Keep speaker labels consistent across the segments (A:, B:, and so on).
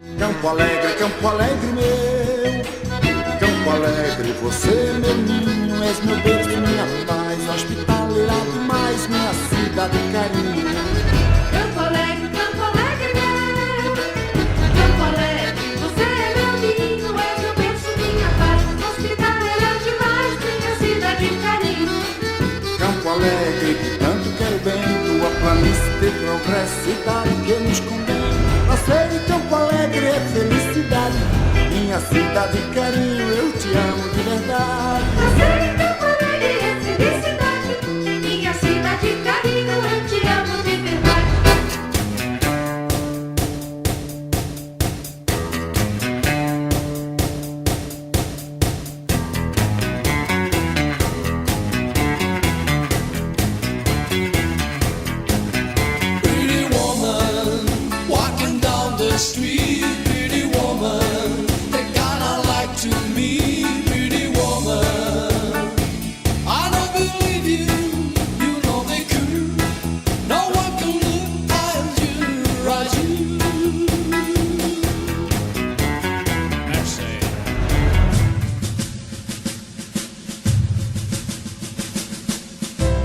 A: Campo Alegre meu, Campo Alegre, você meu ninho, és meu berço, minha paz, hospitaleira demais, minha cidade carinho.
B: Campo Alegre meu, Campo Alegre, você meu ninho, és meu berço, minha paz, hospitaleira demais, minha cidade carinho.
A: Campo Alegre, que tanto quero bem, tua planície de progresso, cidade que nos condena. Nascer em Campo Alegre é felicidade, minha cidade carinho, eu te amo de verdade.
B: Nascer em Campo Alegre é felicidade, minha cidade carinho, eu te amo de verdade.
C: Pretty woman, walking down the street. Pretty woman, they kinda like to me. Pretty woman, I don't believe you, you know they could. No one can look at you as you. That's it.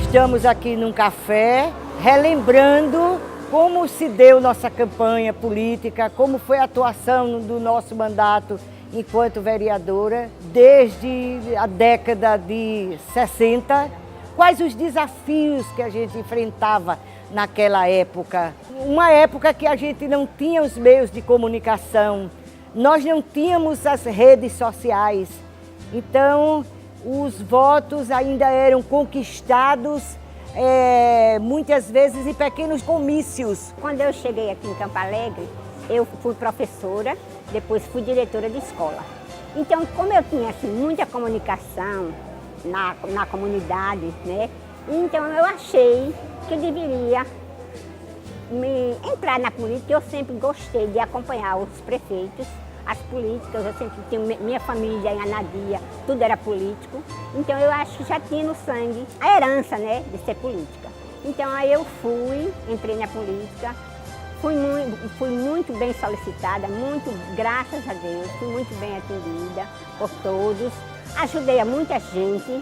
D: Estamos aqui num café, relembrando como se deu nossa campanha política, como foi a atuação do nosso mandato enquanto vereadora, desde a década de 60, quais os desafios que a gente enfrentava naquela época. Uma época que a gente não tinha os meios de comunicação, nós não tínhamos as redes sociais, então os votos ainda eram conquistados muitas vezes em pequenos comícios.
E: Quando eu cheguei aqui em Campo Alegre, eu fui professora, depois fui diretora de escola. Então, como eu tinha assim, muita comunicação na comunidade, né? Então eu achei que eu deveria entrar na política. Eu sempre gostei de acompanhar os prefeitos, as políticas, eu sempre tinha minha família em Anadia, tudo era político. Então eu acho que já tinha no sangue a herança, né, de ser política. Então aí eu entrei na política, fui muito bem solicitada, graças a Deus, fui muito bem atendida por todos, ajudei a muita gente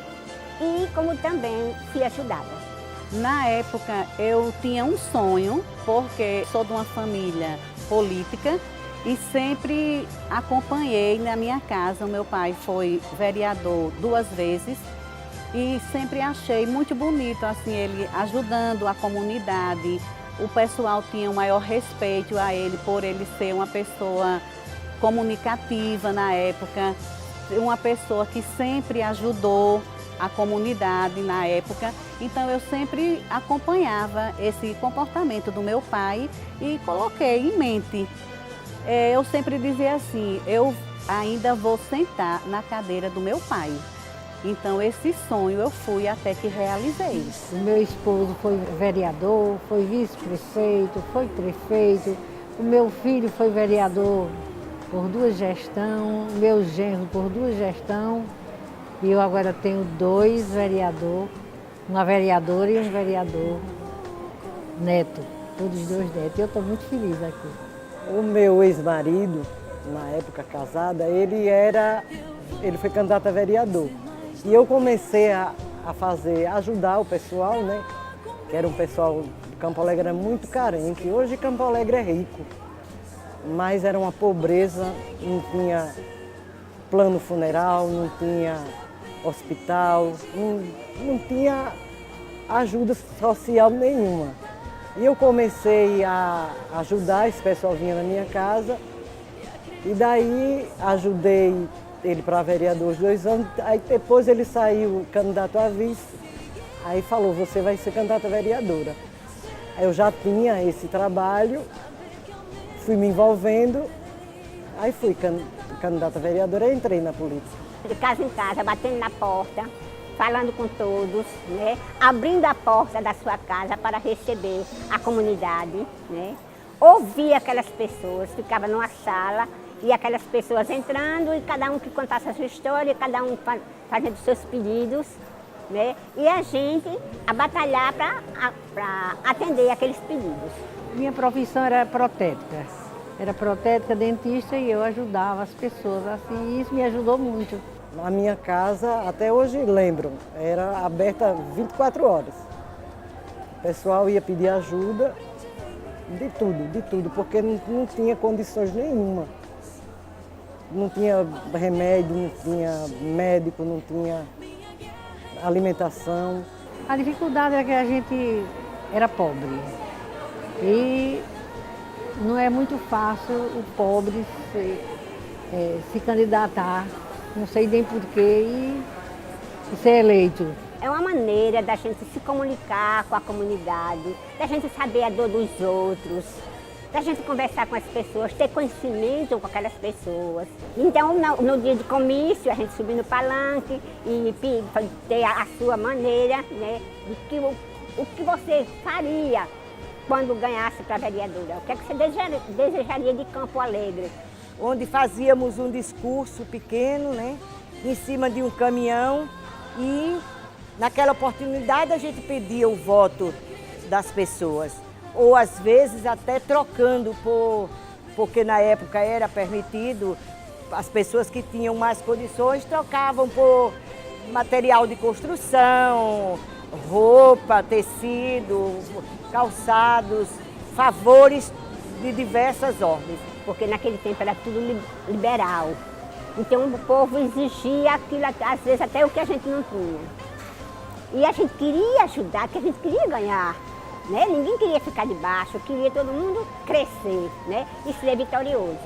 E: e como também fui ajudada.
F: Na época eu tinha um sonho, porque sou de uma família política e sempre acompanhei na minha casa. O meu pai foi vereador 2 vezes e sempre achei muito bonito assim, ele ajudando a comunidade. O pessoal tinha o maior respeito a ele por ele ser uma pessoa comunicativa na época, uma pessoa que sempre ajudou a comunidade na época. Então eu sempre acompanhava esse comportamento do meu pai e coloquei em mente. Eu sempre dizia assim, eu ainda vou sentar na cadeira do meu pai. Então esse sonho eu fui até que realizei.
G: O meu esposo foi vereador, foi vice-prefeito, foi prefeito. O meu filho foi vereador por 2 gestões, meu genro por 2 gestões. E eu agora tenho 2 vereadores, uma vereadora e um vereador neto, todos 2 netos. Eu estou muito feliz aqui.
H: O meu ex-marido, na época casada, ele foi candidato a vereador. E eu comecei a ajudar o pessoal, né? Que era um pessoal de Campo Alegre era muito carente. Hoje Campo Alegre é rico, mas era uma pobreza, não tinha plano funeral, não tinha hospital, não tinha ajuda social nenhuma. E eu comecei a ajudar, esse pessoal vinha na minha casa, e daí ajudei ele para vereador os 2 anos, aí depois ele saiu candidato a vice, aí falou, você vai ser candidata a vereadora. Aí eu já tinha esse trabalho, fui me envolvendo, aí fui candidata a vereadora e entrei na política.
E: De casa em casa, batendo na porta, falando com todos, né? Abrindo a porta da sua casa para receber a comunidade, né? Ouvir aquelas pessoas, ficava numa sala e aquelas pessoas entrando e cada um que contasse a sua história, cada um fazendo seus pedidos, né? E a gente a batalhar para atender aqueles pedidos.
G: Minha profissão era protética. era protética, dentista e eu ajudava as pessoas assim, e isso me ajudou muito.
H: A minha casa, até hoje lembro, era aberta 24 horas. O pessoal ia pedir ajuda de tudo, porque não tinha condições nenhuma. Não tinha remédio, não tinha médico, não tinha alimentação.
G: A dificuldade é que a gente era pobre e não é muito fácil o pobre se candidatar, não sei nem porquê, e ser eleito.
E: É uma maneira da gente se comunicar com a comunidade, da gente saber a dor dos outros, da gente conversar com as pessoas, ter conhecimento com aquelas pessoas. Então, no dia de comício, a gente subir no palanque e ter a sua maneira, né, de o que você faria quando ganhasse para a vereadora. O que é que você desejaria de Campo Alegre?
D: Onde fazíamos um discurso pequeno, né, em cima de um caminhão e naquela oportunidade a gente pedia o voto das pessoas. Ou às vezes até trocando porque na época era permitido, as pessoas que tinham mais condições trocavam por material de construção, roupa, tecido, calçados, favores de diversas ordens.
E: Porque naquele tempo era tudo liberal. Então o povo exigia aquilo, às vezes até o que a gente não tinha. E a gente queria ajudar, porque a gente queria ganhar. Né? Ninguém queria ficar de baixo, queria todo mundo crescer, né? E ser vitorioso.